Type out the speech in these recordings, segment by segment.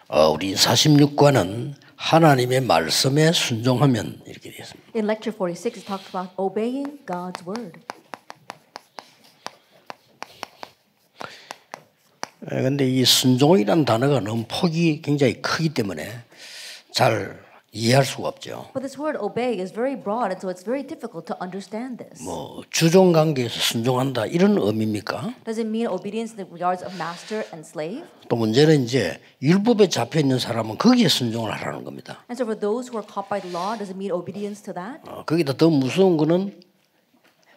우리 46과는 하나님의 말씀에 순종하면 이렇게 되어 있습니다. In lecture 46, it talks about obeying God's word. 그런데 이 순종이라는 단어가 너무 폭이 굉장히 크기 때문에 잘 이해할 수가 없죠. But this word obey is very broad, and so it's very difficult to understand this. 뭐 주종 관계에서 순종한다 이런 의미입니까? Does it mean obedience in the regards of master and slave? 또 문제는 이제 율법에 잡혀 있는 사람은 거기에 순종을 하라는 겁니다. And so for those who are caught by the law, does it mean obedience to that? 거기다 더 무서운 거는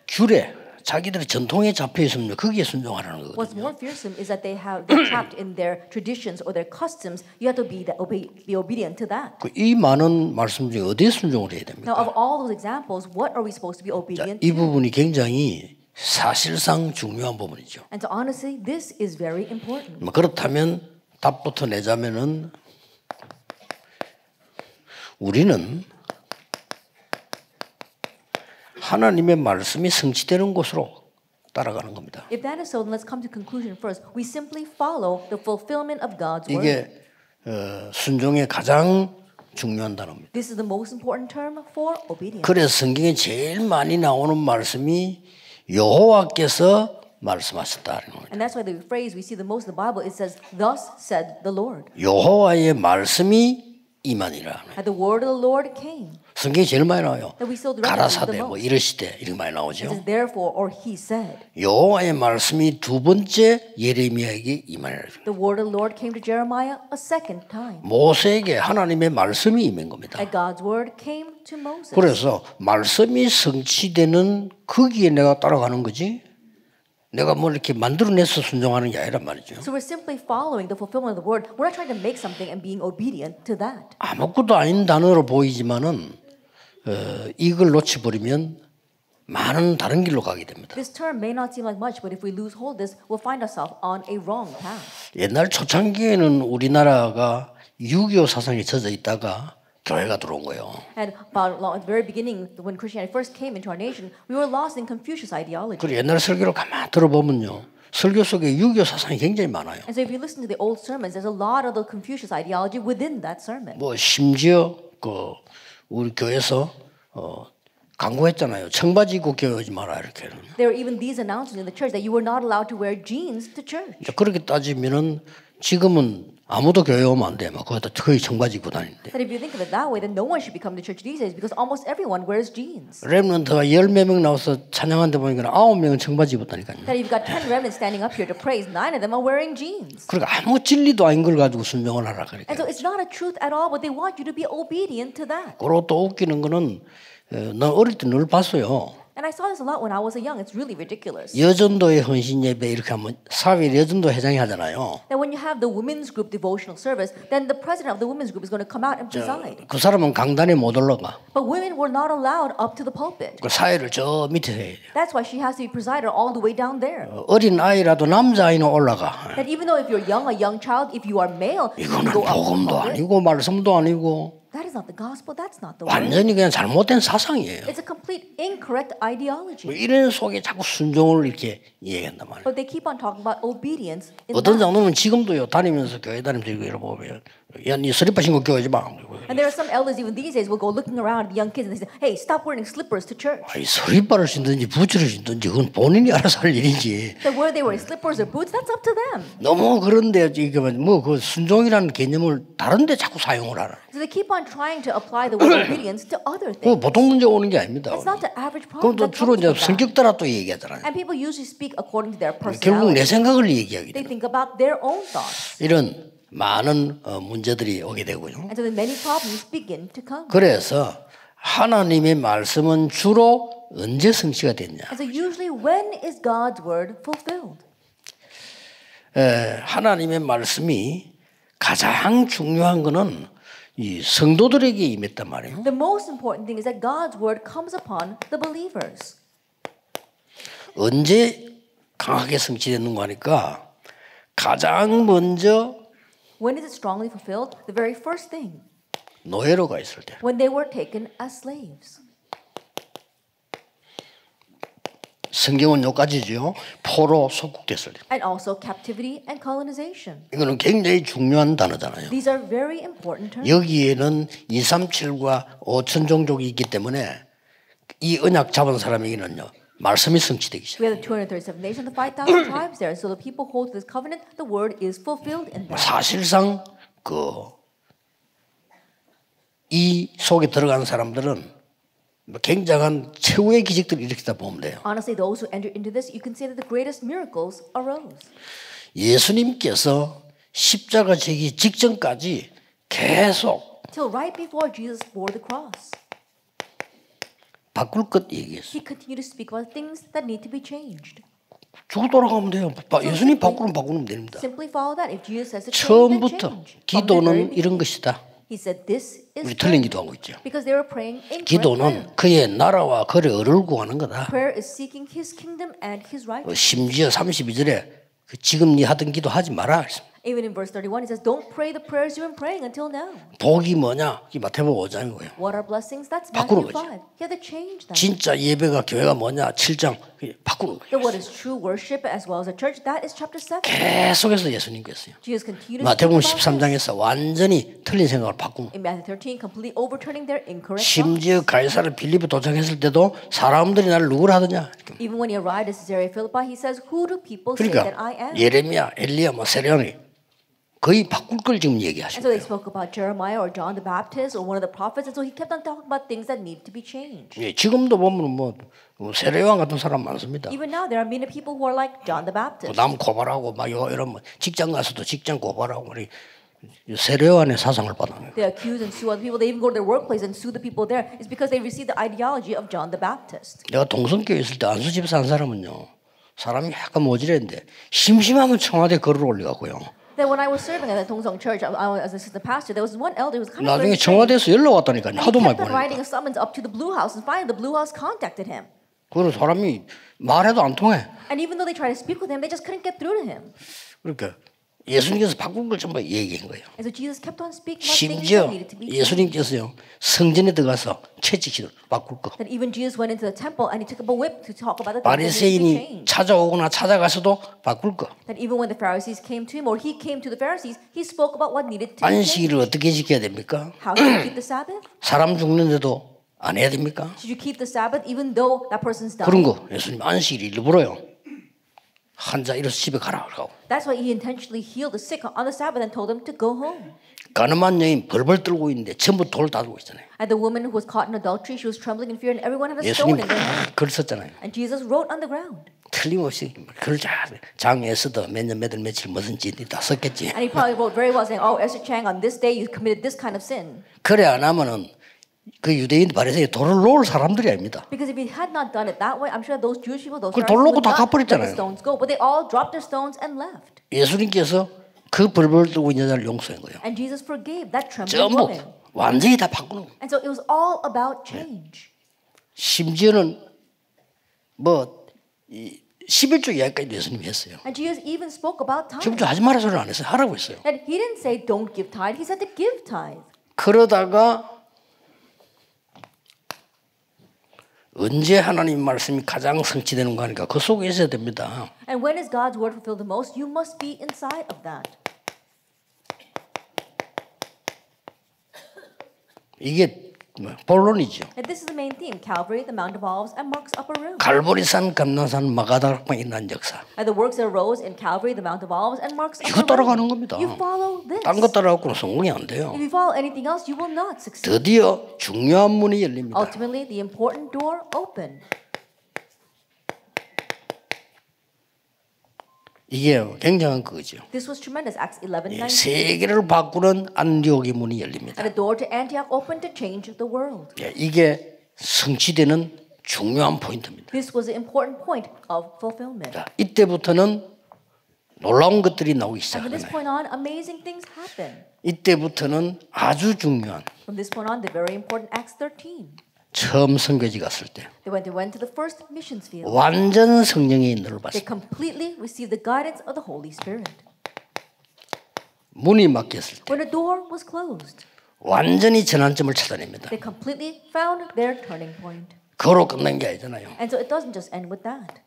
규례, 자기들의 전통에 잡혀 있으면 거기에 순종하라는 What's 거거든요. more fearsome is that they're trapped in their traditions or their customs. You have to be obedient to that. 이 많은 말씀 중에 어디에 순종을 해야 됩니까? Now, of all those examples, what are we supposed to be obedient 이 to? 부분이 굉장히 사실상 중요한 부분이죠. And so honestly, this is very important. 그렇다면 답부터 내자면은 우리는 하나님의 말씀이 성취되는 곳으로 따라가는 겁니다. If that is so, then let's come to conclusion first. We simply follow the fulfillment of God's word. 이게 순종의 가장 중요한 단어입니다. This is the most important term for obedience. 그래서 성경에 제일 많이 나오는 말씀이 여호와께서 말씀하셨다는 거예요. And that's why the phrase we see the most in the Bible, it says, "Thus said the Lord." 여호와의 말씀이 임하니라. And the word of the Lord came. 성경이 제일 많이 나와요. That we still directly read 가라사대 the 뭐 most. 이러시되 이렇게 많이 It 나오죠. says, "Therefore," or "He said." 여호와의 말씀이 두 번째 예레미야에게 임하니라. The word of the Lord came to Jeremiah a second time. 모세에게 하나님의 말씀이 임한 겁니다. And God's word came to Moses. 그래서 말씀이 성취되는 거기에 내가 따라가는 거지. 내가 뭘 이렇게 만들어내서 순종하는 게 아니란 말이죠. So we're simply following the fulfillment of the word. We're not trying to make something and being obedient to that. 아무것도 아닌 단어로 보이지만은 이걸 놓쳐버리면 많은 다른 길로 가게 됩니다. This term may not seem like much, but if we lose hold of this, we'll find ourselves on a wrong path. 옛날 초창기에는 우리나라가 유교 사상에 젖어 있다가 교회가 들어온 거예요. And about at the very beginning, when Christianity first came into our nation, we were lost in Confucius ideology. 그리고 옛날 설교를 가만 들어보면요, 설교 속에 유교 사상이 굉장히 많아요. And so if you listen to the old sermons, there's a lot of the Confucius ideology within that sermon. 뭐 심지어 우리 교회에서 강구했잖아요. 청바지 입고 교회 오지 마라 이렇게. There were even these announcements in the church that you were not allowed to wear jeans to church. 그렇게 따지면은 지금은 아무도 교회 오면 안 돼. 막 거기다 거의 청바지 입고 다니는데. That if you think of it that way, then no one should be coming to church these days because almost everyone wears jeans. 렘넌트가 10몇 명 나와서 찬양하는데 보니까 9명은 청바지 입었다니까요. That if you've got 10 remnants standing up here to praise, 9 of them are wearing jeans. 그러니까 아무 진리도 아닌 걸 가지고 순종을 하라 그러니까. And so it's not a truth at all, but they want you to be obedient to that. 그리고 또 웃기는 거는 난 어릴 때 늘 봤어요. And I saw this a lot when I was young. It's really ridiculous. 여전도의 헌신 예배 이렇게 하면 사회 여전도 회장이 하잖아요. That when you have the women's group devotional service, then the president of the women's group is going to come out and preside. 그 사람은 강단에 못 올라가. But women were not allowed up to the pulpit. 그 사회를 저 밑에 해야 돼. That's why she has to be presider all the way down there. 어린 아이라도 남자아이는 올라가. That even though if you're young, a young child, if you are male, you 이거는 can go up to the 복음도 pulpit. 아니고 말씀도 아니고 That is not the gospel. That's not the word. 완전히 그냥 잘못된 사상이에요. It's a complete incorrect ideology. 이런 속에 자꾸 순종을 이렇게 얘기한단 말이에요. But they keep on talking about obedience in 어떤 that. 장로는 지금도요 다니면서 교회 다니면서 이거 보면 야 니 슬리퍼 신고 교회 오지 마. And there are some elders even these days will go looking around at the young kids and they say, "Hey, stop wearing slippers to church." 아니 슬리퍼를 신든지 부츠를 신든지 그건 본인이 알아서 할 일이지. That whether they wear slippers or boots, that's up to them. 너무 그런데 지금 뭐그 순종이라는 개념을 다른데 자꾸 사용을 하라. So they keep on trying to apply the word obedience to other 그 things. 보통 문제 오는 게 아닙니다. It's not the average 그럼 problem. 또 that 주로 comes 이제 from that. 성격 따라 또 얘기하잖아요. And people usually speak according to their 결국 내 personality. 생각을 얘기하게 They 돼요. think about their own thoughts. 이런 많은 문제들이 오게 되고요. And so then many problems begin to come. 그래서 하나님의 말씀은 주로 언제 성취가 됐냐? And so usually when is God's word fulfilled? 하나님의 말씀이 가장 중요한 거는 이 성도들에게 임했단 말이에요. The most important thing is that God's word comes upon the believers. 언제 강하게 성취됐는가 하니까 가장 먼저 When is it strongly fulfilled? The very first thing, 노예로 가 있을 때. when they were taken as slaves. 성경은 여기까지죠. 포로 속국됐을 때. And also captivity and colonization. 이거는 굉장히 중요한 단어잖아요. These are very important terms. 여기에는 237과 5천 종족이 있기 때문에 이 언약 잡은 사람에게는요. 말씀이 성취되기 시작해요. We have the 237 nations, the 5,000 tribes there. So the people hold this covenant, the word is fulfilled in them. 사실상 이 속에 들어간 사람들은 굉장한 최후의 기적들을 일으키다 보면 돼요. Honestly, those who entered into this, you can say that the greatest miracles arose. 예수님께서 십자가 지기 직전까지 계속 Till right before Jesus bore the cross, 바꿀 것 얘기했어요. he continued to speak about things that need to be changed. 쭉 돌아가면 돼요. 예수님 바꾸면 됩니다. Simply follow that. If Jesus says to change, then 처음부터 change. From the very 기도는 beginning, 이런 것이다. he said this is 우리 틀린 prayer. 기도하고 있죠. Because they were praying in prayer. 기도는 그의 나라와 그의 의를 구하는 거다. Prayer is seeking his kingdom and his righteousness. 심지어 32절에 지금 네 하던 기도 하지 마라. Even in verse 31, he says, don't pray the prayers you've been praying until now. 복이 뭐냐? 이 마태복음 5장이고요. What are blessings? That's 바꾸는 Matthew 거죠. 5. You have to change that. 진짜 예배가 교회가 뭐냐? 7장 바꾸는 거예요. So what is true worship as well as a church? That is chapter 7. 계속해서 예수님께서요. Jesus continued to speak 마태복음 about this. 13장에서 완전히 틀린 생각을 바꾸는 거예요. In Matthew 13, completely overturning their incorrect thoughts. 심지어 가이사르 빌립에 도착했을 때도 사람들이 나를 누구라 하더냐? Even when he arrived at Caesarea Philippi, he says, who do people say that I 그러니까 am? 예레미야, 엘리야, 세례요한이 거의 바꿀 걸 지금 And 얘기하신 so they 거예요. spoke about Jeremiah or John the Baptist or one of the prophets. And so he kept on talking about things that need to be changed. 예, 지금도 보면 세례요한 같은 사람 많습니다. Even now, there are many people who are like John the Baptist. 남 고발하고 막 이런 직장 가서도 직장 고발하고 세례요한의 사상을 받아요. They accuse and sue other people. They even go to their workplace and sue the people there. It's because they received the ideology of John the Baptist. 내가 동성교회 있을 때 안수 집사 한 사람은요. 사람이 약간 모질했는데 심심하면 청와대 글을 올려갖고요. Then when I was serving at the Tongsong Church, I was as assistant pastor. There was one elder who was kind of 나중에 very strange. 청와대에서 연락 왔다니까요. And he 하도 많이 kept on writing 보내니까. a summons up to the Blue House, and finally the Blue House contacted him. 그래서 사람이 말해도 안 통해. And even though they tried to speak with him, they just couldn't get through to him. 그러니까 예수님께서 바꾼 걸 전부 얘기한 거예요. And so Jesus kept on speaking about things 심지어 that needed to be changed. 예수님께서요 성전에 들어가서 채찍질을 바꿀 거. Then even Jesus went into the temple and he took up a whip to talk about the things that needed to be 바리새인이 changed. 찾아오거나 찾아가서도 바꿀 거. Then even when the Pharisees came to him, or he came to the Pharisees, he spoke about what needed to be changed. 안식일을 어떻게 지켜야 됩니까? How should you keep the Sabbath? 사람 죽는데도 안 해야 됩니까? Should you keep the Sabbath even though that person's 그런 dying? 거 예수님 안식일 일부러요. 환자 일어서 집에 가라 하고. That's why he intentionally healed the sick on the Sabbath and told them to go home. 가늠한 여인 벌벌 떨고 있는데 전부 돌 다들고 있잖아요. And the woman who was caught in adultery, she was trembling in fear, and everyone had a stone 예수님 in their hand. 글 썼잖아요. And Jesus wrote on the ground. 틀림없이 글을 장에서도 몇년 몇월 며칠 무슨 짓이 다 썼겠지. And he probably wrote very well, saying, "Oh, Esther Chang, on this day you committed this kind of sin." 그래 안 하면은 그 유대인 바리새인 돌을 놓을 사람들이 아닙니다. Because if he had not done it that way, I'm sure those Jewish people, those 그걸 Pharisees 돌 놓고 would 다 not let 갚아버렸잖아요. the stones go. But they all dropped their stones and left. 예수님께서 그 벌벌 떨고 있는 여자를 용서한 거예요. And Jesus forgave that trembling 전부 woman. 완전히 다 바꾸는 거예요. And so it was all about change. 심지어는 11조 이야기까지 예수님이 했어요. And Jesus even spoke about tithe. 11조 하지 말라 소리를 안 했어요. 하라고 했어요. And he didn't say don't give tithe. He said to give tithe. 그러다가 언제 하나님 말씀이 가장 성취되는 거 하니까 그 속에 있어야 됩니다. And when is God's word fulfilled the most? You must be inside of that. 이게 본론이죠. And this is the main theme: Calvary, the Mount of Olives, and Mark's upper room. 갈보리산, 감난산, 마가다락방 일어난 역사. And the works that arose in Calvary, the Mount of Olives, and Mark's 이거 upper 따라가는 room. 겁니다. You follow this. 딴 거 따라가고는 성공이 안 돼요. If you follow anything else, you will not succeed. 드디어 중요한 문이 열립니다. Ultimately, the important door opened. 이게 굉장한 거죠. This was tremendous. Acts 11:19. 세계를 바꾸는 안디옥의 문이 열립니다. And the door to Antioch opened to change the world. 이게 성취되는 중요한 포인트입니다. This was the important point of fulfillment. 자, 이때부터는 놀라운 것들이 나오기 And from this 시작하네요. point on, amazing things happen. 이때부터는 아주 중요한 From this point on, the very important Acts 13. 처음 선교지 갔을 때 They went to the first missions field. 완전 성령의 인도를 They 받습니다. completely received the guidance of the Holy Spirit. 문이 막혔을 때 When the door was closed, 완전히 전환점을 찾아냅니다. they completely found their turning point. 그로 끝난 게 아니잖아요. And so it doesn't just end with that.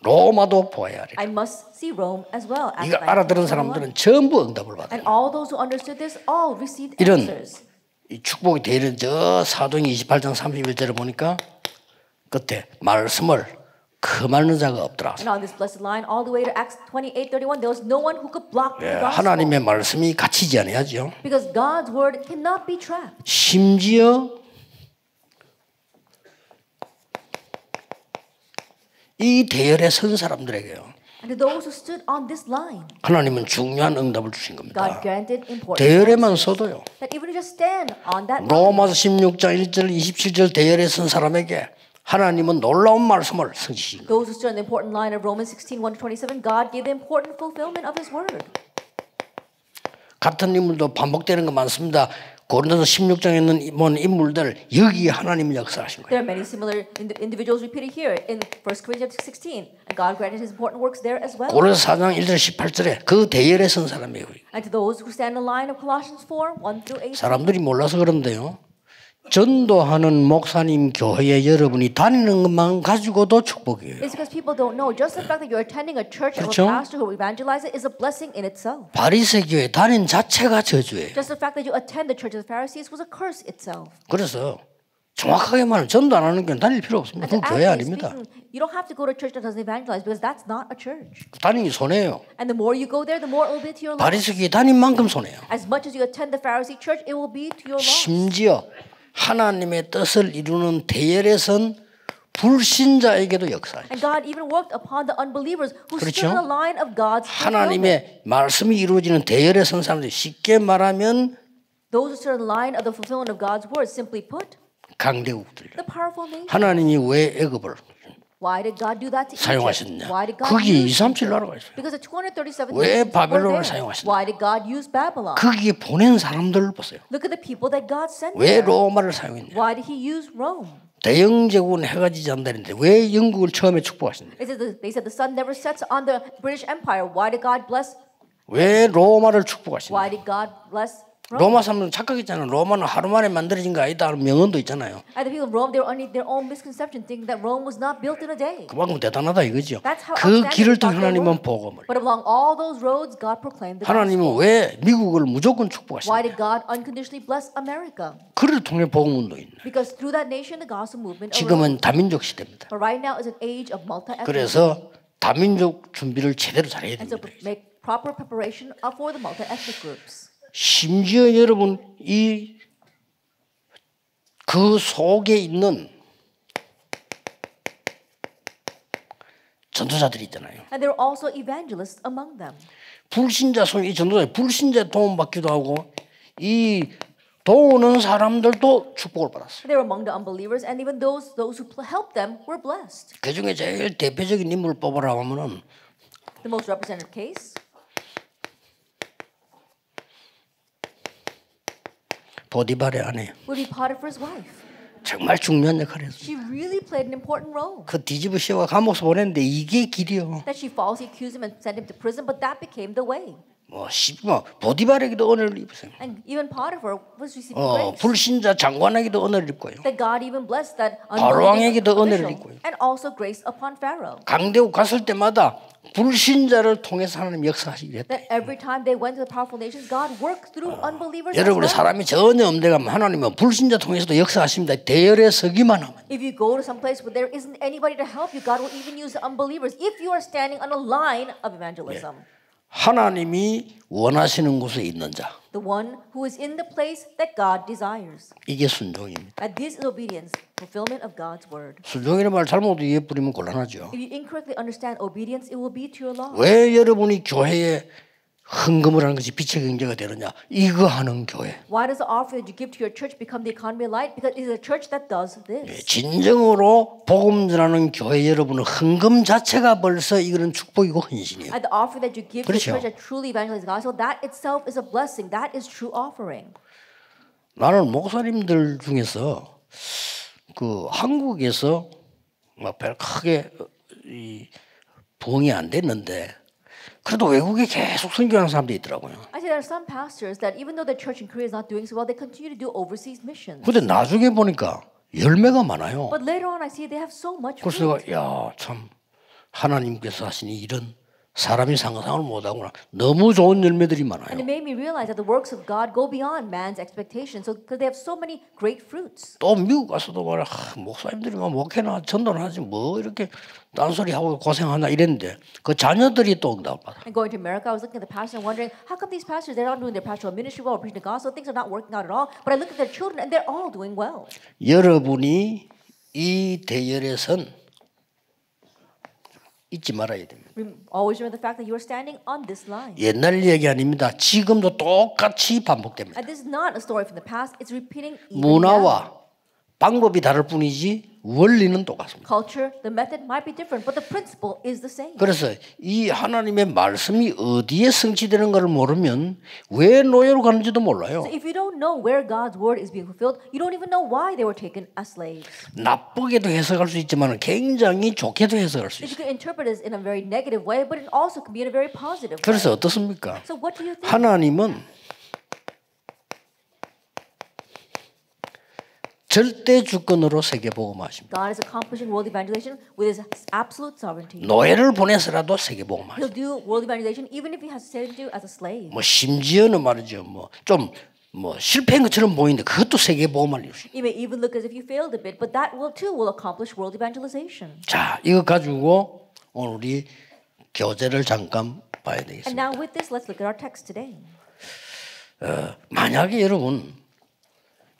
로마도 보아야 하리라. I must see Rome as well. Acts 이거 알아들은 19:21. 사람들은 전부 응답을 받아요. And all those who understood this all received 이런 answers. 이 축복의 대리는 저 사도행 28장 31절을 보니까 끝에 말씀을 금하는 자가 없더라. And on this blessed line, all the way to Acts 28:31, there was no one who could block the gospel. 하나님의 말씀이 갇히지 않아야죠. Because God's word cannot be trapped. 심지어 이 대열에 선 사람들에게요. And to those who stood on this line, 하나님은 중요한 응답을 주신 겁니다. God granted important 대열에만 answers. 서도요. That even if you just stand on that line, 로마서 16장 1절 27절 대열에 선 사람에게 하나님은 놀라운 말씀을 성취신 거예요. those who stood on the important line of Romans 16:1-27, God gave the important fulfillment of His word. 같은 인물도 반복되는 거 많습니다. 고린도서 16장에 있는 인물들 여기에 하나님이 역사하신 거예요. There are many similar individuals repeated here in 1 Corinthians 16, and God granted His important works there as well. 고린도서 4장 1절 18절에 그 대열에 선 사람이에요. And to those who stand in the line of Colossians 4:1-8, 사람들이 몰라서 그런데요. 전도하는 목사님 교회에 여러분이 다니는 것만 가지고도 축복이에요. it's because people don't know. Just the fact that you're attending a church or a 그렇죠? pastor who evangelizes is a blessing in itself. 바리새 교회 다닌 자체가 저주예요. Just the fact that you attend the church of the Pharisees was a curse itself. 그래서 정확하게 말하면 전도 안 하는 교회는 다닐 필요 없습니다. 그건 교회 아닙니다. You don't have to go to a church that doesn't evangelize because that's not a church. 다니기 손해요. And the more you go there, the more it will be to your loss. 바리새 교회 다닌 만큼 손해요. As much as you attend the Pharisee church, it will be to your loss. 심지어 하나님의 뜻을 이루는 대열에 선 불신자에게도 역사해요. And God even worked upon the unbelievers who 그렇죠? stood in the line of God's fulfillment. 하나님의 말씀이 이루어지는 대열에 선 사람들이 쉽게 말하면 Those who stood in the line of the fulfillment of God's word, simply put, 강대국들. the powerful nation. 하나님이 왜 애굽을 Why did God do that to Egypt? 사용하셨냐? Why did God 거기 use 237 나라가 있어요. Because the 237 왜 nations were 바벨론을 there. 사용하셨냐? Why did God use Babylon? 거기에 보낸 사람들을 보세요. Look at the people that God sent 왜 there. 로마를 사용했냐? Why did He use Rome? 대영 제국은 해가 지지 않는다는데 왜 영국을 처음에 축복하셨냐? They said the sun never sets on the British Empire. Why did God bless? 왜 로마를 축복하셨냐? Why did God bless Rome? 로마 사람들은 착각했잖아요. 로마는 하루 만에 만들어진 거 아니다 하는 명언도 있잖아요. And the people of Rome, they were under their own misconception, thinking that Rome was not built in a day. 그만큼 대단하다 이거죠. That's how 그 길을 통해 outstanding 하나님은 they were. 복음을. But along all those roads, God proclaimed the gospel. 하나님은 왜 미국을 무조건 Why 축복하셨냐? did God unconditionally bless America? 그를 통해 복음 운동이 있네. Because through that nation, the gospel movement arose. 지금은 다민족 시대입니다. But right now is an age of multi-ethnic. 그래서 다민족 준비를 제대로 잘해야 And so 됩니다. make proper preparation for the multi-ethnic groups. 심지어 여러분 그 속에 있는 전도자들이 있잖아요. And there are also evangelists among them. 불신자 이 전도자 불신자 도움 받기도 하고 이 도우는 사람들도 축복을 받았어요. They were among the unbelievers, and even those who helped them were blessed. 그 중에 제일 대표적인 인물을 뽑으라 하면은 The most representative case, 보디발의 아내 would be Potiphar's wife. 정말 중요한 역할을 했어요. She really played an important role. 그 뒤집어 씌워 감옥에서 보냈는데 이게 길이요. That she falsely accused him and sent him to prison, but that became the way. 뭐 보디발에게도 은혜를 입으세요. And even Potiphar was receiving grace. 불신자 장관에게도 은혜를 입고요. That God even blessed that 바로왕에게도 unbelieving 은혜를 official, 입고요. and also grace upon Pharaoh. 강대국 갔을 때마다 불신자를 통해서 하나님 역사하시게 했다. That every time they went to the powerful nations, God worked through unbelievers as 여러분의 well. 사람이 전혀 없는데 가면 하나님은 불신자 통해서도 역사하십니다. 대열에 서기만 하면. If you go to some place where there isn't anybody to help you, God will even use the unbelievers if you are standing on a line of evangelism. 하나님이 원하시는 곳에 있는 자. The one who is in the place that God desires. 이게 순종입니다. And this is obedience, fulfillment of God's word. 순종이라는 말 잘못 이해 뿌리면 곤란하죠. If you incorrectly understand obedience, it will be to your law. 왜 여러분이 교회에 헌금을 하는 것이 빛의 경제가 되느냐? 이거 하는 교회. Why does the offering that you give to your church become the economy of light? Because it is a church that does this. 진정으로 복음 전하는 교회 여러분은 헌금 자체가 벌써 이거는 축복이고 헌신이에요. And the offering that you give to 그렇죠. the church that truly evangelizes the gospel, that itself is a blessing. That is true offering. 나는 목사님들 중에서 그 한국에서 막 별 크게 이 부흥이 안 됐는데 그래도 외국에 계속 선교하는 사람들이 있더라고요. I say there are some pastors that even though the church in Korea is not doing so well, they continue to do overseas missions. 근데 나중에 보니까 열매가 많아요. But later on, I see they have so much 그래서 fruit. 내가 야, 참 하나님께서 하시니 일은 사람이 상상을 못하구나. 너무 좋은 열매들이 And 많아요. it made me realize that the works of God go beyond man's expectations. So because they have so many great fruits. 또 미국 가서도 말이야, 목사님들이 막 목회나 전도하지 뭐 이렇게 딴소리하고 고생하나 이랬는데 그 자녀들이 또 응답을 받아. And going to America, I was looking at the pastors and wondering, how come these pastors, they're not doing their pastoral ministry well or preaching the gospel, things are not working out at all. But I look at their children and they're all doing well. 여러분이 이 대열에선 잊지 말아야 됩니다. Always remember the fact that you are standing on this line. 옛날 얘기 아닙니다. 지금도 똑같이 반복됩니다. And this is not a story from the past, it's repeating even now. 문화와 방법이 다를 뿐이지 원리는 똑같습니다. Culture, the method might be different, but the principle is the same. 그래서 이 하나님의 말씀이 어디에 성취되는 것을 모르면 왜 노예로 가는지도 몰라요. So if you don't know where God's word is being fulfilled, you don't even know why they were taken as slaves. 나쁘게도 해석할 수 있지만 굉장히 좋게도 해석할 수 You 있어요. could interpret this in a very negative way, but it also can be in a very positive way. 그래서 어떻습니까? So what do you think? 하나님은 절대 주권으로 세계 복음하십니다. God is accomplishing world evangelization with His absolute sovereignty. 노예를 보내서라도 세계 복음하십니다. He'll do world evangelization even if He has to send you as a slave. 뭐 심지어는 말이죠. 뭐 실패한 것처럼 보이는데 그것도 세계 복음할 일이죠. It may even look as if you failed a bit, but that will accomplish world evangelization. 자, 이거 가지고 오늘 우리 교재를 잠깐 봐야 And 되겠습니다. now with this, let's look at our text today. 만약에 여러분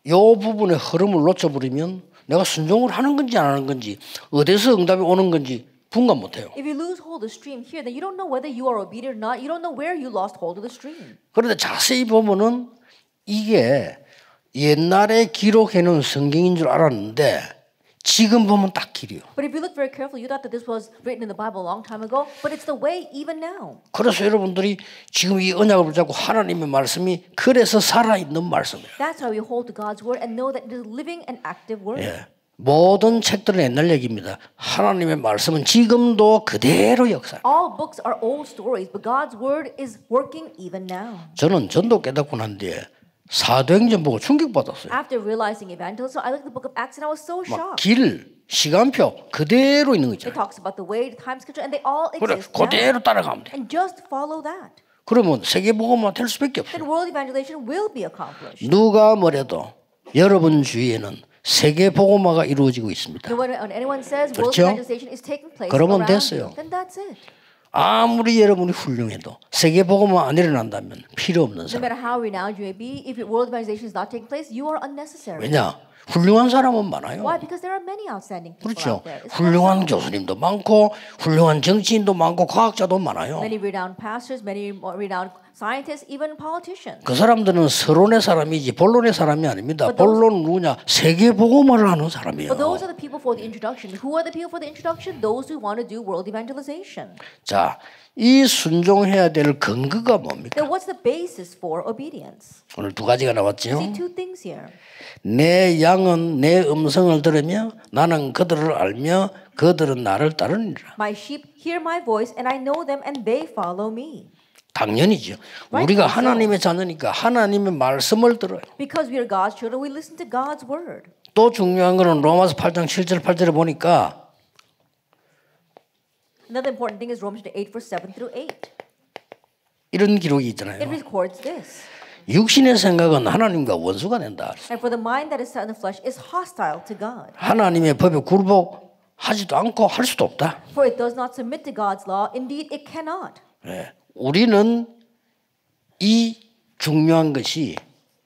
요 부분의 흐름을 놓쳐버리면 내가 순종을 하는 건지 안 하는 건지 어디서 응답이 오는 건지 분간 못해요. If you lose hold of the stream here, then you don't know whether you are obedient or not. You don't know where you lost hold of the stream. 그런데 자세히 보면은 이게 옛날에 기록해놓은 성경인 줄 알았는데 지금 보면 딱 길이요. But if you look very carefully, you thought that this was written in the Bible a long time ago, but it's the way even now. 그래서 여러분들이 지금 이 언약을 붙잡고 하나님의 말씀이 그래서 살아있는 말씀이에요. That's why we hold to God's word and know that it is living and active word. 예. 모든 책들은 옛날 얘기입니다. 하나님의 말씀은 지금도 그대로 역사. All books are old stories, but God's word is working even now. 저는 전도 깨닫고 난 뒤에 사도행전 보고 충격받았어요. After realizing evangelism, I looked at the book of Acts and I was so shocked. 길, 시간표 그대로 있는 거 It 있잖아요. talks about the way, the time schedule, and they all 그래, exist now. 그대로 따라가면 돼. And just follow that. 그러면 세계복음화 될 수밖에 없어요. Then world evangelization will be accomplished. 누가 뭐래도 여러분 주위에는 세계복음화가 이루어지고 있습니다. No matter when anyone says world 그렇죠? evangelization is taking place 그러면 around 됐어요. you, then that's it. 아무리 여러분이 훌륭해도 세계복음화 안 일어난다면 필요 없는 No 사람. matter how renowned you may be, if your world evangelization is not taking place, you are unnecessary. 왜냐? 훌륭한 사람은 많아요. Why? Because there are many outstanding people 그렇죠. out there. It's 훌륭한 교수님도 많고 훌륭한 정치인도 많고 과학자도 많아요. many renowned pastors, many renowned scientists, even politicians. 그 사람들은 서론의 사람이지 본론의 사람이 아닙니다. 본론은 누구냐? 세계복음화를 하는 사람이에요. But those are the people for the introduction. Who are the people for the introduction? Those who want to do world evangelization. 자, 이 순종해야 될 근거가 뭡니까? Then what's the basis for obedience? 오늘 두 가지가 나왔죠. See two things here. 내 양은 내 음성을 들으며 나는 그들을 알며 그들은 나를 따르니라. My sheep hear my voice, and I know them, and they follow me. 당연히죠. 우리가 하나님의 자녀니까 하나님의 말씀을 들어요. Because we are God's children, we listen to God's word. 또 중요한 거는 로마서 8장 7절 8절에 보니까 Another important thing is Romans 8 verse 7 through 8. 이런 기록이 있잖아요. It records this. 육신의 생각은 하나님과 원수가 된다. And for the mind that is set in the flesh is hostile to God. 하나님의 법에 굴복하지도 않고 할 수도 없다. For it does not submit to God's law. Indeed, it cannot. 예. 우리는 이 중요한 것이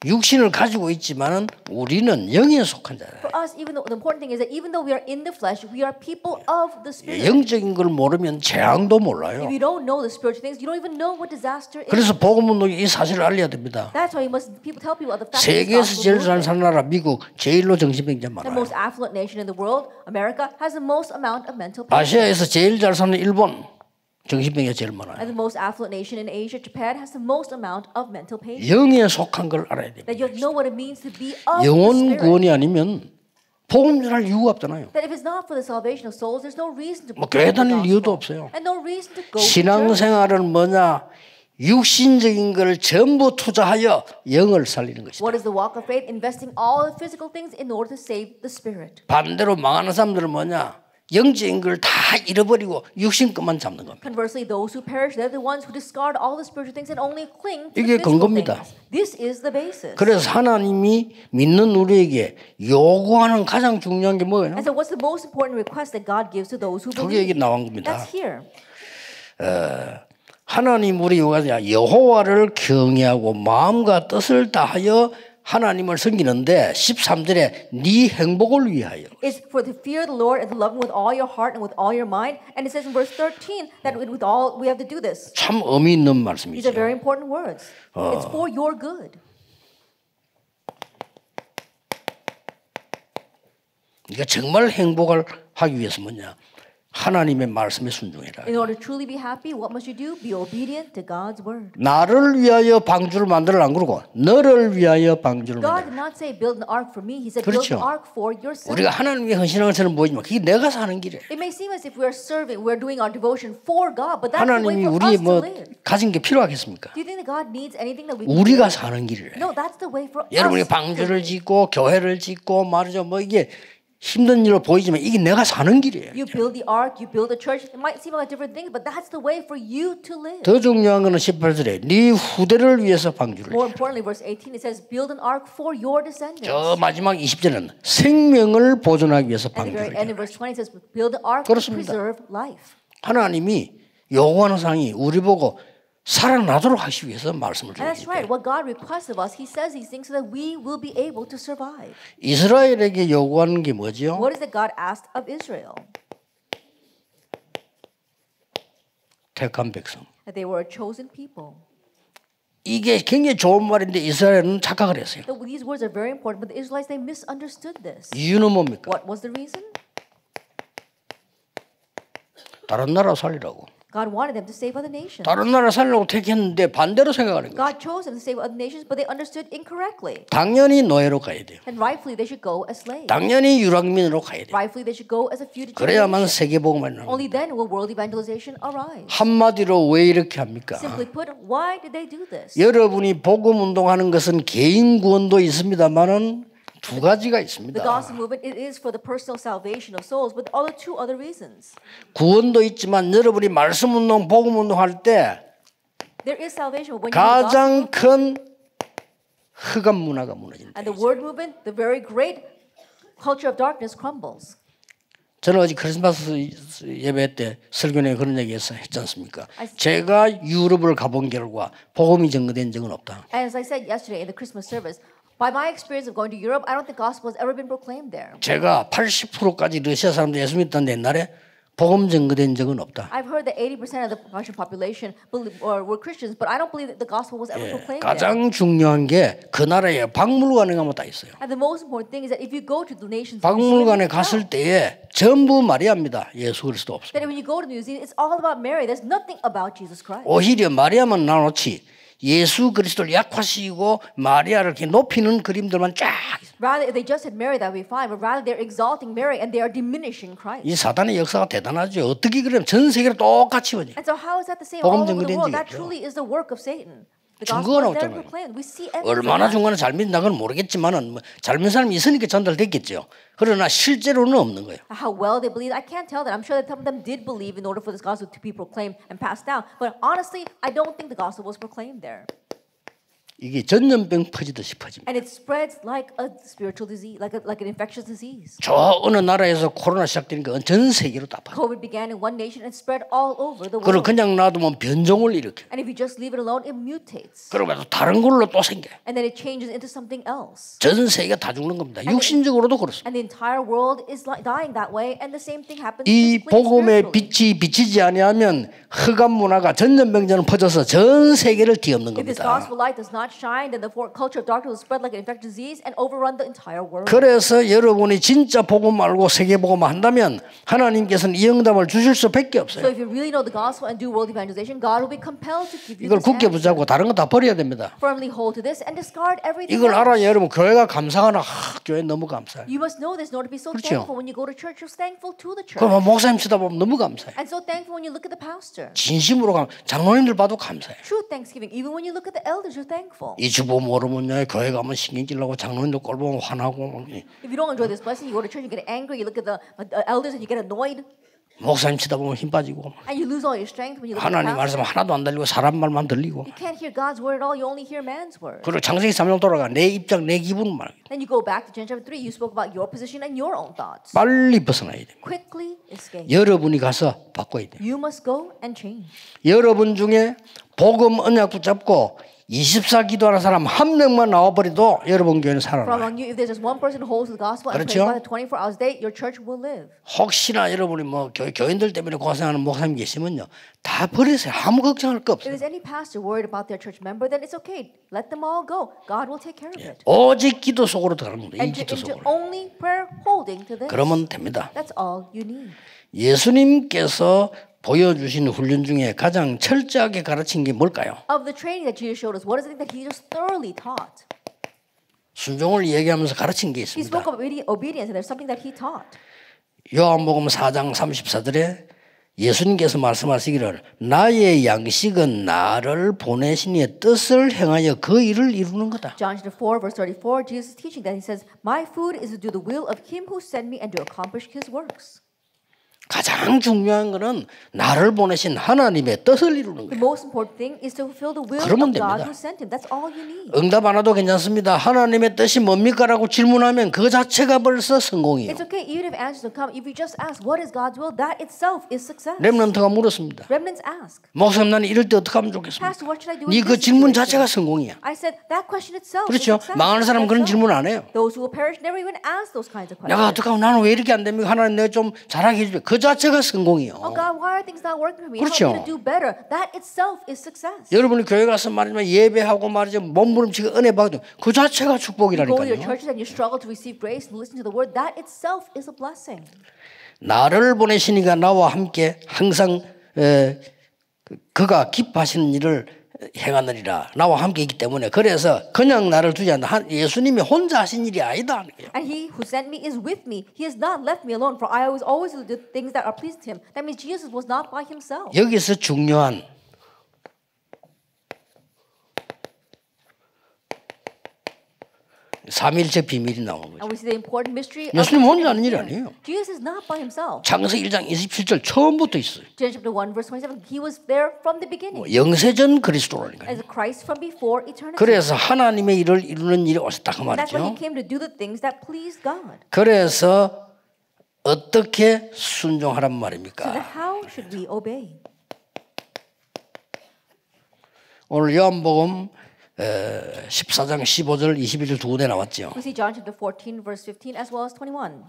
육신을 가지고 있지만은 우리는 영에 속한 자다. For us, even though the important thing is that even though we are in the flesh, we are people of the spirit. 영적인 걸 모르면 재앙도 몰라요. If you don't know the spiritual things, you don't even know what disaster is. 그래서 복음은 이 사실을 알려야 됩니다. That's why people tell people of the fact that 세계에서 제일 잘 사는 나라 미국 제일로 정신병자 the 많아요. most affluent nation in the world, America, has the most amount of mental patients. 아시아에서 제일 잘 사는 일본 정신병이 제일 많아요. And the most affluent nation in Asia, Japan, has the most amount of mental patients. 영에 속한 걸 알아야 됩니다. That you know what it means to be of the 영혼 spirit. 구원이 아니면 복음 전할 이유가 없잖아요. That if it's not for the salvation of souls, there's no reason to 뭐 proclaim 교회 다닐 the 이유도 gospel. 없어요. And no reason to go to church. 신앙생활은 뭐냐? 육신적인 걸 전부 투자하여 영을 살리는 것이다. What is the walk of faith? Investing all the physical things in order to save the spirit. 반대로 망하는 사람들은 뭐냐? 영적인 걸 다 잃어버리고 육신 것만 잡는 겁니다. Conversely, those who perish, they're the ones who discard all the spiritual things and only cling to 이게 the physical 근거입니다. things. This is the basis. 그래서 하나님이 믿는 우리에게 요구하는 가장 중요한 게 뭐예요? And so what's the most important request that God gives to those who 그게 여기 believe? 나온 겁니다. That's here. 하나님 우리 요구하냐 여호와를 경외하고 마음과 뜻을 다하여 하나님을 섬기는데 13절에 네 행복을 위하여. It's for to fear the Lord and to love Him with all your heart and with all your mind. And it says in verse 13 that with all we have to do this. 참 의미 있는 These 말씀이죠. are very important words. It's for your good. 그러니까 정말 행복을 하기 위해서 뭐냐? 하나님의 말씀에 순종해라. In order to truly be happy, what must you do? Be obedient to God's word. 나를 위하여 방주를 만들어 안 그러고 너를 위하여 방주를 God 만들어. did not say build an ark for me. He said 그렇죠. build an ark for yourself. 우리가 하나님 위해 헌신하는 것처럼 보이지만 그게 내가 사는 길이에요. It may seem as if we are serving, we are doing our devotion for God, but that's the way 하나님이 for 우리 us to 뭐 live. 가진 게 필요하겠습니까? Do you think that God needs anything that we can 우리가 do? 사는 길이래. No, that's the way for 여러분이 us. 방주를 짓고 교회를 짓고 말이죠. 뭐 이게 힘든 일로 보이지만 이게 내가 사는 길이에요. You build the ark, you build a church. It might seem like different things, but that's the way for you to live. 더 중요한 거는 18절에 네 후대를 위해서 방주를. More importantly, verse 18, it says, build an ark for your descendants. 저 마지막 20절에는 생명을 보존하기 위해서 And the very 방주를. end of verse 20 says, build an ark to 그렇습니다. preserve life. 하나님이 요구하는 사항이 우리 보고 살아나도록 하기 위해서 말씀을 And that's 주십니다. right. What God requests of us, He says these things so that we will be able to survive. 이스라엘에게 요구하는 게 뭐죠? What is it God asked of Israel? 택한 백성. That they were a chosen people. 이게 굉장히 좋은 말인데 이스라엘은 착각을 했어요. So these words are very important, but the Israelites, they misunderstood this. 이유는 뭡니까? What was the reason? 다른 나라 살리라고. God wanted them to save other nations. 다른 나라 살려고 택했는데 반대로 생각하는 거예요. God chose them to save other nations, but they understood incorrectly. 당연히 노예로 가야 돼요. And rightfully, they should go as slaves. 당연히 유랑민으로 가야 돼요. Rightfully, they should go as a fugitive. 그래야만 세계복음이 나옵니다. Only then will world evangelization arise. 한마디로 왜 이렇게 합니까? Simply put, why did they do this? 여러분이 복음 운동하는 것은 개인 구원도 있습니다만은 두 가지가 The 있습니다. gospel movement, it is for the personal salvation of souls, but two other reasons. 구원도 있지만 여러분이 말씀 운동, 복음 운동할 때 There is salvation, but when you do the gospel, 가장 큰 흑암 문화가 무너진다. and the word movement, the very great culture of darkness crumbles. 저는 어제 크리스마스 예배 때 설교에 그런 얘기 했지 않습니까? 제가 유럽을 가본 결과 복음이 증거된 적은 없다. And as I said yesterday in the Christmas service, by my experience of going to Europe, I don't think gospel has ever been proclaimed there. 제가 80%까지 러시아 사람들 예수 믿었는데 옛날에 복음 증거된 적은 없다. I've heard that 80% of the Russian population were Christians, but I don't believe that the gospel was ever proclaimed there. 가장 중요한 게 그 나라에 박물관에 가면 다 있어요. And the most important thing is that if you go to the nation's 박물관에 museum, 갔을 때에 전부 마리아입니다. 예수 그리스도 없어요. that when you go to the museum, it's all about Mary. There's nothing about Jesus Christ. 오히려 마리아만 나놓지 예수 그리스도를 약화시키고 마리아를 이렇게 높이는 그림들만 쫙 있어요. Rather, if they just had Mary, that would be fine. But rather, they're exalting Mary and they are diminishing Christ. 이 사단의 역사가 대단하죠. 어떻게 그러면 전 세계로 똑같이 오냐. And so, how is that the same all 복음 over the world? 증거된 That 적이 truly is the work of Satan. The 증거가 gospel is never 나왔잖아요. proclaimed. We see evidence. 얼마나 of that. 중간에 잘 믿나 그건 모르겠지만은 뭐 잘 믿는 사람이 있으니까 전달됐겠죠. 그러나 실제로는 없는 거예요. How well they believe, I can't tell that. I'm sure that some of them did believe in order for this gospel to be proclaimed and passed down. But honestly, I don't think the gospel was proclaimed there. 이게 전염병 퍼지듯이 퍼집니다. And it spreads like a spiritual disease, like an infectious disease. 저 어느 나라에서 코로나 시작되니까 전 세계로 다 퍼져. COVID began in one nation and spread all over the 그걸 world. 그냥 놔두면 변종을 일으켜. And if you just leave it alone, it mutates. 그러고 또 다른 걸로 또 생겨. And then it changes into something else. 전 세계가 다 죽는 겁니다. 육신적으로도 그렇습니다. And the entire world is dying that way. And the same thing happens 이 physically and 복음의 spiritually. 빛이 비치지 아니하면 흑암 문화가 전염병처럼 퍼져서 전 세계를 뒤엎는 If this 겁니다. gospel light does not shine, then the culture of darkness will spread like an infectious disease and overrun the entire world. 그래서 여러분이 진짜 복음 알고 세계 복음 한다면 하나님께서는 이 응답을 주실 수밖에 So 없어요. if you really know the gospel and do world evangelization, God will be compelled to give you 이걸 this 굳게 answer. 붙잡고 다른 거 다 버려야 됩니다. Firmly hold to this and discard everything 이걸 알아야 else. 여러분 교회가 감사하나 교회 너무 감사해요. You must know this in order to be so 그렇죠. thankful when you go to church. You're thankful to the church. 그럼 목사님 쳐다보면 너무 감사해요. And so thankful when you look at the pastor. 진심으로 장로님들 봐도 감사해요. True thanksgiving. Even when you look at the elders, you're thankful. helpful. 이 주보 모르면요 교회 가면 신경질나고 장로님도 꼴 보면 화나고 If you don't enjoy this blessing, you go to church, you get angry, you look at the elders and you get annoyed, 목사님 치다 보면 힘 빠지고 and you lose all your strength when you look at the 하나님 말씀 pastor. 하나도 안 들리고 사람 말만 들리고 You can't hear God's word at all. You only hear man's word. 그리고 창세기 3장 돌아가 내 입장 내 기분 말 Then you go back to Genesis chapter 3. You spoke about your position and your own thoughts. 빨리 벗어나야 됩니다. Quickly escape. 여러분이 가서 바꿔야 돼요. You must go and change. 여러분 중에 복음 언약 붙잡고 24 기도하는 사람 한 명만 나와버려도 여러분 교회는 For 살아나요. among you, if there's just one person who holds the gospel and prays 그렇죠? by the 24 hours a day, your church will live. 혹시나 여러분이 뭐 교인들 때문에 고생하는 목사님 계시면요 다 버리세요. 아무 걱정할 거 If 없어요. there's any pastor worried about their church member, then it's okay. Let them all go. God will take care of it. 오직 기도 속으로 들어가는 겁니다. 이 Enter 기도 into 속으로. only prayer holding to this. 그러면 됩니다. That's all you need. 예수님께서 보여주신 훈련 중에 가장 철저하게 가르친 게 뭘까요? Of the training that Jesus showed us, what is the thing that he just thoroughly taught? 순종을 얘기하면서 가르친 게 He 있습니다. spoke of obedience, and there's something that he taught. 요한복음 4장 34절에 예수님께서 말씀하시기를 나의 양식은 나를 보내신 이의 뜻을 행하여 그 일을 이루는 거다. John chapter 4, verse 34, Jesus is teaching that. He says, My food is to do the will of him who sent me and to accomplish his works. 가장 중요한 거는 나를 보내신 하나님의 뜻을 이루는 The 거예요. most important thing is to fulfill the will 그러면 of God 됩니다. who sent him. That's all you need. 응답 안 와도 괜찮습니다. 하나님의 뜻이 뭡니까? 라고 질문하면 그 자체가 벌써 성공이에요. It's okay even if answers don't come. If you just ask, what is God's will? That itself is success. 렘넌트가 물었습니다. Remnants ask, 목사님 나는 이럴 때 어떻게 하면 좋겠습니까? Pastor, what should I do 네 in 그 this 질문 situation? 자체가 성공이야. I said, that question itself 그렇죠? is success. 망하는 사람은 그런 That's 질문 all. 안 해요. Those who will perish never even ask those kinds of 내가 questions. 어떻게 하면 나는 왜 이렇게 안 됩니까? 하나님 내가 좀 잘하게 해주세요. 그 자체가 성공이요. Oh God, why are things not working for me? 그렇죠. Help me to do better. That itself is success. 여러분이 교회 가서 말이지만 예배하고 말이죠 몸부림치고 은혜 받고 그 자체가 You go to your 축복이라니까요. churches and you struggle to receive grace and listen to the word. That itself is a blessing. 나를 보내시니가 나와 함께 항상 그가 기뻐하시는 일을 행하느니라. 나와 함께 있기 때문에 그래서 그냥 나를 두지 않는다. 예수님이 혼자 하신 일이 아니다. And he who sent me is with me. He has not left me alone, for I always do the things that are pleasing to him. That means Jesus was not by himself. 여기서 중요한 삼일체 비밀이 나오는 거죠. And we see the important mystery of 예수님 the 혼자 하는 일이 Trinity. 아니에요. Jesus is not by himself. 창세기 1장 27절 처음부터 있어요. Genesis chapter 1 verse 27. He was there from the beginning 영세전 그리스도라니까요. as a Christ from before eternity. 그래서 하나님의 일을 이루는 일이 오셨다 그 And that's why he 말이죠. came to do the things that pleased God. 그래서 어떻게 순종하란 So 말입니까? then how should we obey? 오늘 요한복음 14장 15절 21절 두 군데 나왔죠. We see John chapter 14 verse 15 as well as 21.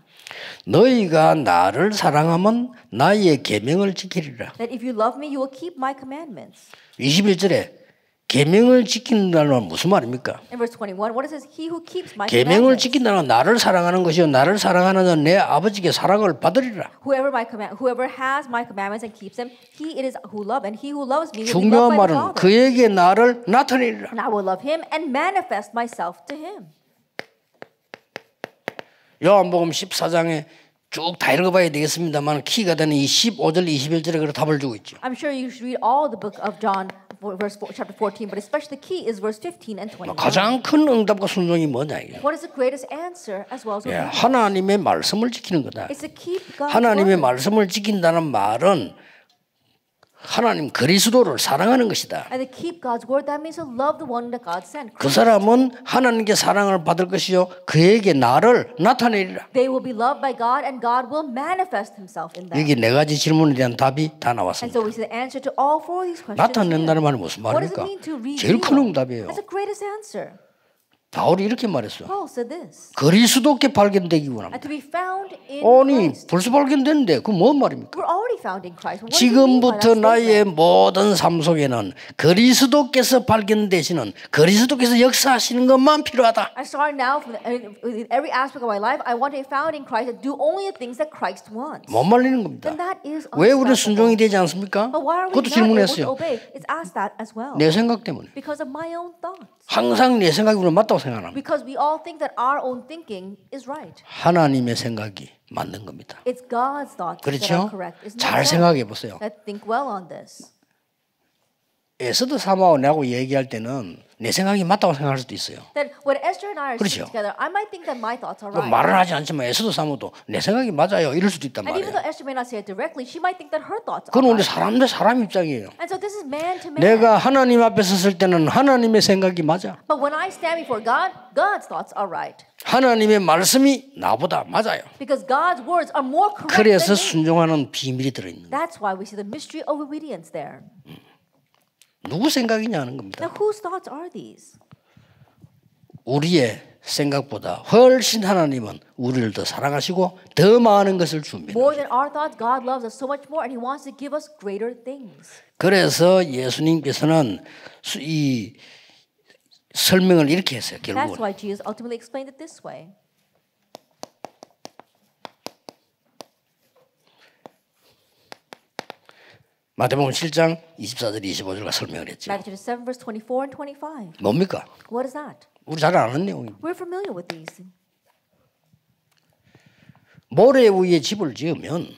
너희가 나를 사랑하면 나의 계명을 지키리라. That if you love me, you will keep my commandments. 21절에 계명을 지킨다는 건 무슨 말입니까? In verse 21, what it says, he who keeps my 계명을 commandments. 지킨다는 건 나를 사랑하는 것이요 나를 사랑하는 자는 내 아버지께 사랑을 받으리라. Whoever has my commandments and keeps them, he it is who love, and he who loves me will be 중요한 loved by the 말은 Father. 그에게 나를 나타내리라. And I will love him and manifest myself to him. 요한복음 14장에 쭉 다 읽어봐야 되겠습니다만 키가 되는 이 15절 21절에 그 답을 주고 있죠. I'm sure you should read all the book of John, chapter 14, but especially the key is verse 15 and 21. 가장 큰 응답과 순종이 뭐냐 이게. What is the greatest answer as well as 예, obedience? 하나님의 말씀을 지키는 거다. It's to keep God's 하나님의 word. 말씀을 지킨다는 말은 하나님 그리스도를 사랑하는 것이다. And to keep God's word, that means to love the one that God sent. 그 사람은 하나님께 사랑을 받을 것이요 그에게 나를 나타내리라. They will be loved by God, and God will manifest himself in them. 여기 네 가지 질문에 대한 답이 다 And 나왔습니다. so we see the answer to all four of these questions. 나타낸다는 here. 말이 무슨 What does it 말입니까? mean to reveal? 제일 큰 응답이에요. That's the greatest answer. 바울이 이렇게 말했어. Paul said this. 그리스도께 발견되기 원합니다. And to be found in 아니 Christ. 벌써 발견됐는데 그 뭔 말입니까? We're already found in Christ. What do you mean by 지금부터 that 나의 statement? 모든 삶 속에는 그리스도께서 발견되시는 그리스도께서 역사하시는 것만 필요하다. I start now from in every aspect of my life. I want to be found in Christ and do only the things that Christ wants. 못 말리는 겁니다. Then that is 왜 우리는 unstoppable. 순종이 되지 않습니까? But why are we 그것도 not able to 질문했어요. obey? It's asked that as well. 내 생각 때문에. Because of my own thoughts. 항상 내 생각이 우리는 맞다고 생각합니다. Because we all think that our own thinking is right. 하나님의 생각이 맞는 겁니다. It's God's thoughts that 그렇죠? are correct. Isn't 잘 that 생각해 보세요. right? Let's think well on this. 에스더 사마하고 나하고 얘기할 때는 내 생각이 맞다고 생각할 수도 있어요. That when Esther and I are 그렇죠. sitting together, I might think that my thoughts are 그 right. 말은 하지 않지만 에스더 사모도 내 생각이 맞아요. 이럴 수도 있단 And even though 말이에요. Esther may not say it directly, she might think that her thoughts are 그건 우리 right. 사람 대 사람 입장이에요. And so this is man to man. 내가 하나님 앞에 섰을 때는 하나님의 생각이 맞아. But when I stand before God, God's thoughts are right. 하나님의 말씀이 나보다 맞아요. Because God's words are more correct 그래서 than me. 순종하는 비밀이 들어있는 거예요. That's why we see the mystery of obedience there. 누구 생각이냐는 겁니다. Now, whose thoughts are these? 우리의 생각보다 훨씬 하나님은 우리를 더 사랑하시고 더 많은 것을 줍니다. More than our thoughts, God loves us so much more, and He wants to give us greater things. 그래서 예수님께서는 이 설명을 이렇게 했어요. That's 결국은 why Jesus ultimately explained it this way. 마태복음 7장 24절 25절과 설명을 했죠. Matthew 7, verse 24 and 25. 뭡니까? What is that? 우리 잘 아는 내용입니다. We're familiar with these. 모래 위에 집을 지으면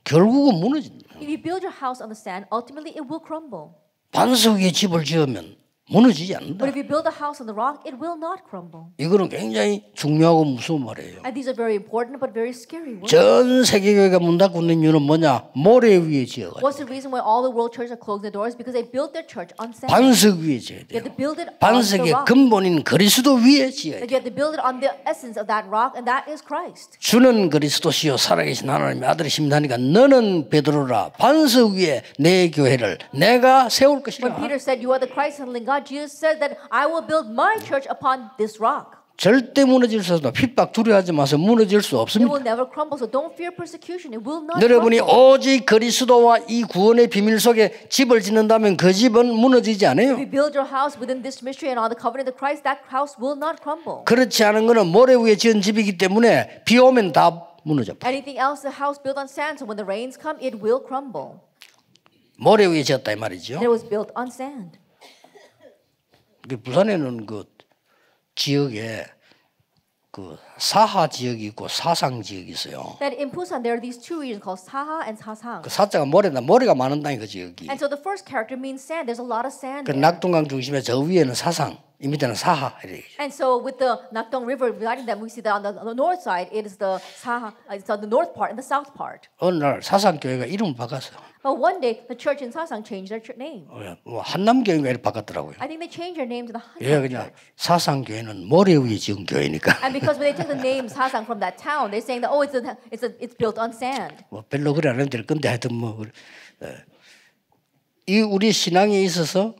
결국은 무너집니다. If you build your house on the sand, ultimately it will crumble. 반석 위에 집을 지으면 무너지지 않는다. But if you build a house on the rock, it will not crumble. 이거는 굉장히 중요하고 무서운 말이에요. And these are very important but very scary words. 전 세계교회가 문 닫고 있는 이유는 뭐냐? 모래 위에 지어가지고 What's the reason why all the world churches are closing their doors? Because they built their church on sand. 반석 위에 지어야 You 돼요. have to build it on the 반석의 rock. 근본인 그리스도 위에 지어야 돼요. That you have to build it on the essence of that rock, and that is Christ. 주는 그리스도시요 살아계신 하나님의 아들이십니다니까 너는 베드로라 반석 위에 내 교회를 내가 세울 것이라. When Peter said, "You are the Christ and living God," Jesus said that I will build my church upon this rock. 절대 무너질 수 없다. 핍박 두려워하지 마세요. 무너질 수 It 없습니다. will never crumble. So don't fear persecution. It will not 여러분이 crumble. 오직 그리스도와 이 구원의 비밀 속에 집을 짓는다면 그 집은 무너지지 않아요. If you build your house within this mystery and on the covenant of Christ, that house will not crumble. 그렇지 않은 것은 모래 위에 지은 집이기 때문에 비 오면 다 무너져. Anything else, the house built on sand, so when the rains come, it will crumble. 모래 위에 지었다 이 말이죠. And it was built on sand. 부산에는 그 지역에 그 사하 지역이 있고 사상 지역이 있어요. That in Busan there are these two regions called Saha and Sasang. 그 사자가 모래다. 모래가 많은 땅이 그 지역이. And so the first character means sand. There's a lot of sand 그 there. 낙동강 중심에 저 위에는 사상, 이 밑에는 사하 이렇게. And so with the Nakdong River dividing them, we see that on the north side it is the Saha, it's on the north part and the south part. 어느 날 사상 교회가 이름을 바꿨어요. But one day the church in Sasang changed their name. 뭐 한남 교회가 이렇게 바꿨더라고요. I think they changed their name to the 예, Han 그냥 Church. 사상 교회는 모래 위에 지은 교회니까. And because when they took the name Sasang from that town, they're saying that it's built on sand. 뭐 별로 그래 안 해도 될 건데 하여튼 뭐 이 우리 신앙에 있어서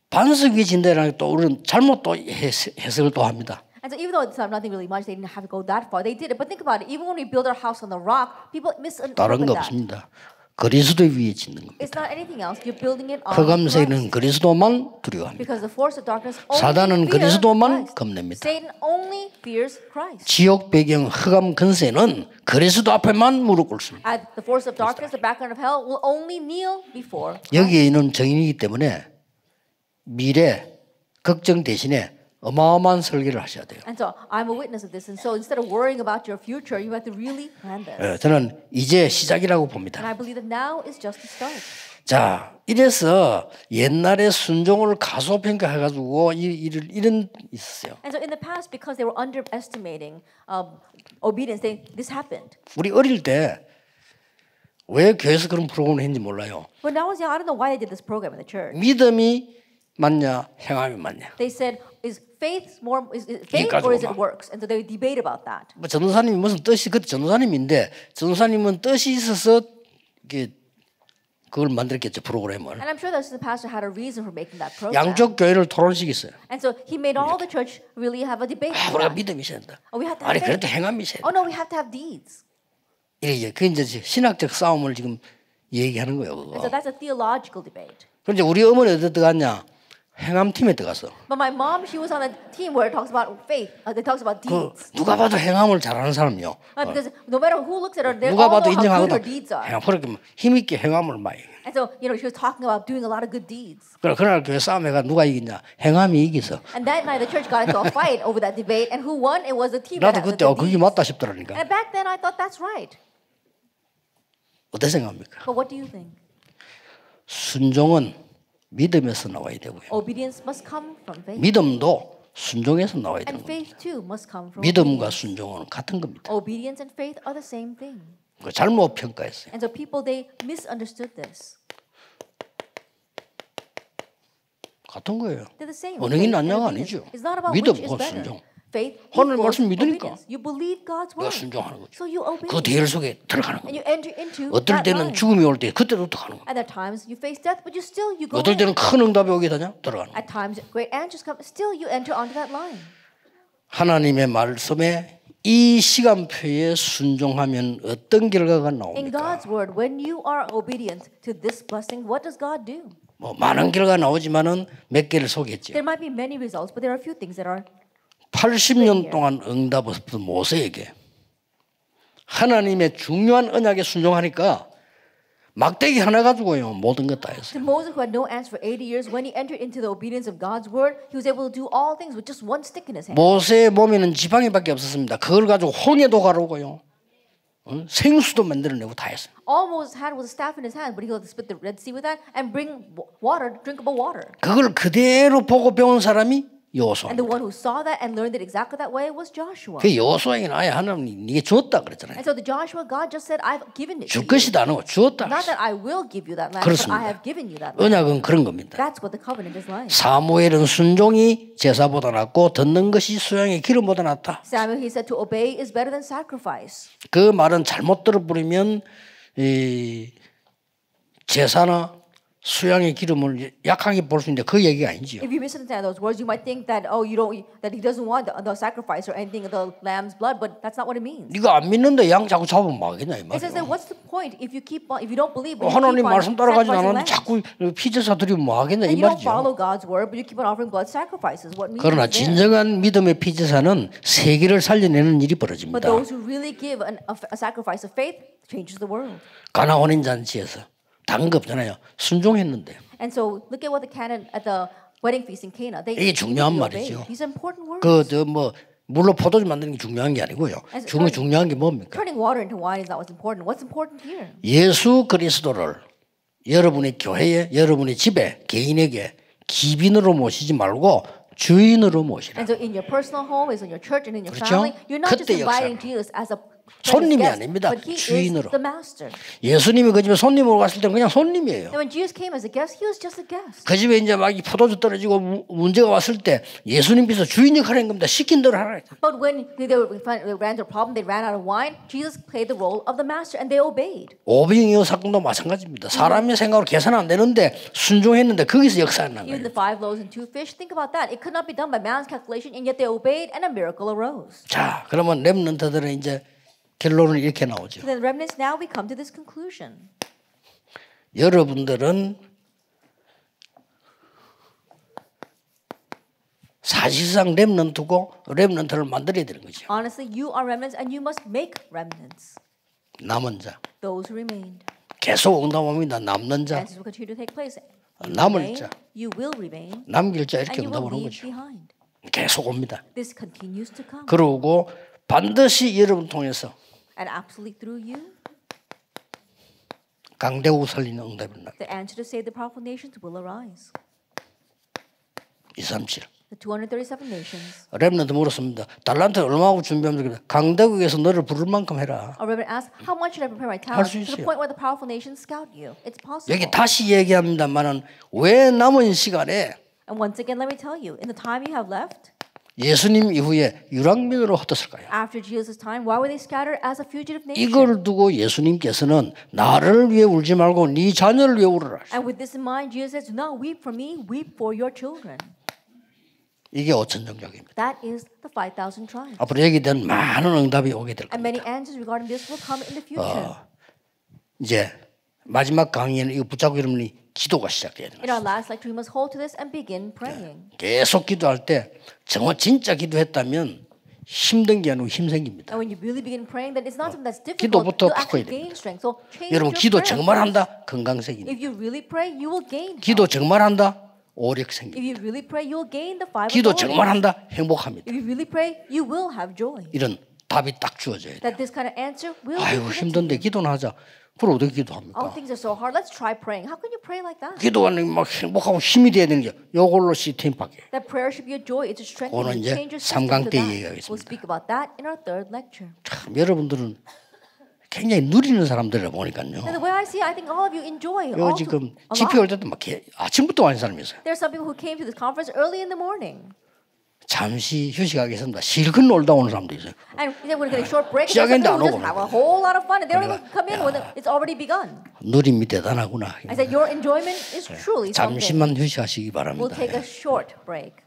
반석 위에 진다라는 또 우리는 잘못 또 해석을 또 합니다. And so even though it's nothing really much, they didn't have to go that far. They did it. But think about it. Even when we build our house on the rock, people 다른 misinterpret 거 that. 없습니다. 그리스도 위에 짓는 겁니다. It's not anything else. You're building it on 흑암세는 Christ. 그리스도만 두려워합니다. Because the force of darkness only 사단은 fears 그리스도만 Christ. 겁냅니다. Satan only fears Christ. 지옥 배경 흑암 근세는 그리스도 앞에만 무릎 꿇습니다. And the force of darkness, the background of hell, will only kneel before. 여기에 있는 정인이기 때문에 미래 걱정 대신에 어마어마한 설계를 하셔야 돼요. And so I'm a witness of this. And so instead of worrying about your future, you have to really plan this. 저는 이제 시작이라고 And 봅니다. I believe that now is just the start. 자, 이래서 옛날에 순종을 가소평가해가지고 이런 있었어요. And so in the past, because they were underestimating obedience, this happened. 우리 어릴 때 왜 교회에서 그런 프로그램을 했는지 몰라요. When I was young, I don't know why they did this program in the church. 믿음이 맞냐, 행함이 맞냐. They said, is faith or is it works? And so they would debate about that. 뭐 전도사님이 무슨 뜻이 그때 전도사님인데 전도사님은 뜻이 있어서 이게 그걸 만들었겠죠 프로그램을. And I'm sure that the pastor had a reason for making that program. 양쪽 교회를 토론시켰어요. And so he made all the church really have a debate. 아, 우리가 믿음이 있어야 된다. Oh, we have to have 아니 faith. 그래도 행함이 있어야 Oh 된다. no, we have to have deeds. 이게 그 이제 신학적 싸움을 지금 얘기하는 거예요. And 그거. so that's a theological debate. 그런데 우리 어머니 어디 들어갔냐? 행함팀에 들어갔어. But my mom, she was on a team where it talks about faith. It talks about 그 deeds. 누가 봐도 행함을 잘하는 사람이요. Because no matter who looks at her, they 누가 all 봐도 know how good 인정하거든. her deeds are. 행함 그렇게 힘있게 행함을 많이. And so, she was talking about doing a lot of good deeds. 그날 교회 싸움해가 누가 이기냐? 행함이 이기서. And that night, the church got into a fight over that debate. And who won? It was the team that 나도 had the 그때 good 그게 deeds. 맞다 싶더라니까. And back then, I thought that's right. 어떻게 생각합니까? But what do you think? 순종은 믿음에서 나와야 되고요. Obedience must come from faith. 믿음도 순종에서 나와야 And 되는 겁니다. faith too must come from 믿음과 obedience. 순종은 같은 겁니다. Obedience and faith are the same thing. 잘못 평가했어요. And so people, they misunderstood this. 같은 거예요. They're the same. 은행이 Faith and 낫냐가 obedience. 아니죠. It's not about 믿음, which is 그건 better. 순종. Faith 하나님 equals 말씀 믿으니까 obedience. You believe God's 내가 word. 순종하는 거죠. So you obey. 그 대열 속에 들어가는 And 거죠. you enter into 어떨 that 때는 line. 죽음이 올 때 그때도 가는 거예요. At that times you face death, but you still you go 어떨 in. 때는 큰 응답이 오게 되냐? 들어가는 거예요. At times great answers come, still you enter onto that line. 하나님의 말씀에 이 시간표에 순종하면 어떤 결과가 In 나옵니까? God's word, when you are obedient to this blessing, what does God do? 뭐 많은 결과가 나오지만은 몇 개를 속였죠. There might be many results, but there are a few things that are 80년 동안 응답 없었던 모세에게 하나님의 중요한 언약에 순종하니까 막대기 하나 가지고요 모든 것 다 했어요. to Moses, who had no answer for 80 years. When he entered into the obedience of God's word, he was able to do all things with just one stick in his hand. 모세의 몸에는 지팡이밖에 없었습니다. 그걸 가지고 홍해도 가르고요, 생수도 만들어내고 다 했어요. All Moses had was a staff in his hand, but he could split the Red Sea with that and bring water, drinkable water. 그걸 그대로 보고 배운 사람이 여호수아. And the one who saw that and learned it exactly that way was Joshua. 그 여호수아에게는 아예 하나님 네게 주었다 그랬잖아요. And so the Joshua, God just said, I've given it to 줄 you. 것이다 안 하고 주었다. Not that I will give you that land, but 그렇습니다. I have given you that land. 언약은 그런 겁니다. That's what the covenant is like. 사무엘은 순종이 제사보다 낫고 듣는 것이 수양의 기름보다 낫다. Samuel, he said, to obey is better than sacrifice. 그 말은 잘못 들어버리면 이 제사나 수양의 기름을 약하게 볼 수 있는데 그 얘기가 아니지요. If you misunderstand those words, you might think that that he doesn't want the sacrifice or anything of the lamb's blood, but that's not what it means. 네가 안 믿는데 양 자꾸 잡으면 뭐 하겠냐 이 It says that 말이야. what's the point if you don't believe, but you 하나님 keep on 말씀 따라가지 sacrificing 않았는데 lambs? 자꾸 피제사 드리면 뭐 하겠냐 이 And you don't 말이죠. follow God's word, but you keep on offering blood sacrifices. What means 그러나 is there. 진정한 믿음의 피제사는 세계를 살려내는 일이 But 벌어집니다. those who really give a sacrifice of faith changes the world. 가나 혼인 잔치에서 다른 거 없잖아요. 순종했는데. And so look at what the canon at the wedding feast in Cana. They 이게 중요한 obeyed. 말이죠. These are important words. 그 뭐 물로 포도주 만드는 게 중요한 게 아니고요. 중요한 게 뭡니까? Turning water into wine is not what's important. What's important here? 예수 그리스도를 여러분의 교회에, 여러분의 집에, 개인에게 기빈으로 모시지 말고 주인으로 모시라. And so in your personal home, is in your church, and in your 그렇죠? family, you're not just 그때 inviting 역사로. Jesus as a 손님이 guest, 아닙니다. but he 주인으로. is the master. 예수님이 그 집에 손님으로 갔을 때는 그냥 손님이에요. And when Jesus came as a guest, he was just a guest. 그 집에 이제 막 이 포도주 떨어지고 문제가 왔을 때 예수님께서 주인 역할을 한 겁니다. 시킨 대로 하라. But when they ran into a problem, they ran out of wine, Jesus played the role of the master, and they obeyed. 오병이어 사건도 마찬가지입니다. 사람의 생각으로 계산 안 되는데 순종했는데 거기서 역사가 난 Even 거예요. the 5 loaves and 2 fish, think about that. It could not be done by man's calculation, and yet they obeyed, and a miracle arose. 자, 그러면 렘넌트들은 이제 결론은 이렇게 나오죠. So then, remnants, now we come to this conclusion. 여러분들은 사실상 렘넌트고 렘넌트를 만들어야 되는 거죠. Honestly, you are remnants, and you must make remnants. 남은 자. Those who remained. 계속 응답합니다. 남는 자, Answers will continue to take place. You 남을 remain, 자. you will remain, 남길 자 and 이렇게 you will 응답하는 leave 거죠. behind. 계속 옵니다. This continues to come. 그러고 반드시 여러분 통해서 And absolutely through you, 강대국 살리는 응답이 나. the answer to save the powerful nations will arise. 237. The 237 nations. 렘넌트 물었습니다. 달란트 얼마하고 준비하면 되겠다. 강대국에서 너를 부를 만큼 해라. A remnant asked, how much should I prepare my 할 talent 수 to the 있어요. point where the powerful nations scout you? It's possible. 여기 다시 얘기합니다만은 왜 남은 시간에 And once again, let me tell you, in the time you have left, 예수님 이후에 유랑민으로 흩었을까요? after Jesus' time, why were they scattered as a fugitive nation? 이걸 두고 예수님께서는 나를 위해 울지 말고 네 자녀를 위해 울어라. And with this in mind, Jesus says, do not weep for me, weep for your children. 이게 5천 종족입니다. That is the 5,000 tribes. 앞으로 여기에 대한 많은 응답이 오게 될 And 겁니다. many answers regarding this will come in the future. 이제 마지막 강의에는 이거 붙잡고 여러분이 기도가 시작돼야 되는 In our 거죠. last lecture, we must hold to this and begin praying. 계속 기도할 때 정말 진짜 기도했다면 힘든 게 아니고 힘 생깁니다. And when you really begin praying, then it's not something that's difficult. 기도부터 You'll actually 바꿔야 gain 됩니다. strength. So change 여러분 your 기도 prayer 정말 first. 한다 건강 생깁니다. If you really pray, you will gain. 기도 정말 한다 오력 생깁니다. If you really pray, you will gain the 5 기도 authorities. 정말 한다 행복합니다. If you really pray, you will have joy. 이런 답이 딱 주어져야 돼요. That this kind of answer will be 아이고 given to 힘든데 you. 기도는 하자. 그럼 어떻게 All 기도합니까? things are so hard. Let's try praying. How can you pray like that? 기도하는 막 행복하고 힘이 돼야 되는 게 요걸로 시스템밖에. That prayer should be a joy. It's a strength. 그거는 이제 Change your system 삼강 to 때 that. 얘기하겠습니다. We'll speak about that in our third lecture. 참 여러분들은 굉장히 누리는 사람들이라 보니까요. And the way I see it, I think all of you enjoy 요 all 지금 a 집회 올 lot. 때도 막 아침부터 와는 사람이 있어요. There are some people who came to this conference early in the morning. 잠시 휴식하겠습니다. 실컷 놀다 오는 사람도 있어요. And then we're getting a short break. And there's some 시작했는데 안 people who 오고 just have a whole lot of fun. And they don't even come in when it's already begun. 누림이 대단하구나. I said, your enjoyment is truly something. 잠시만 휴식하시기 We'll 바랍니다. take a short break.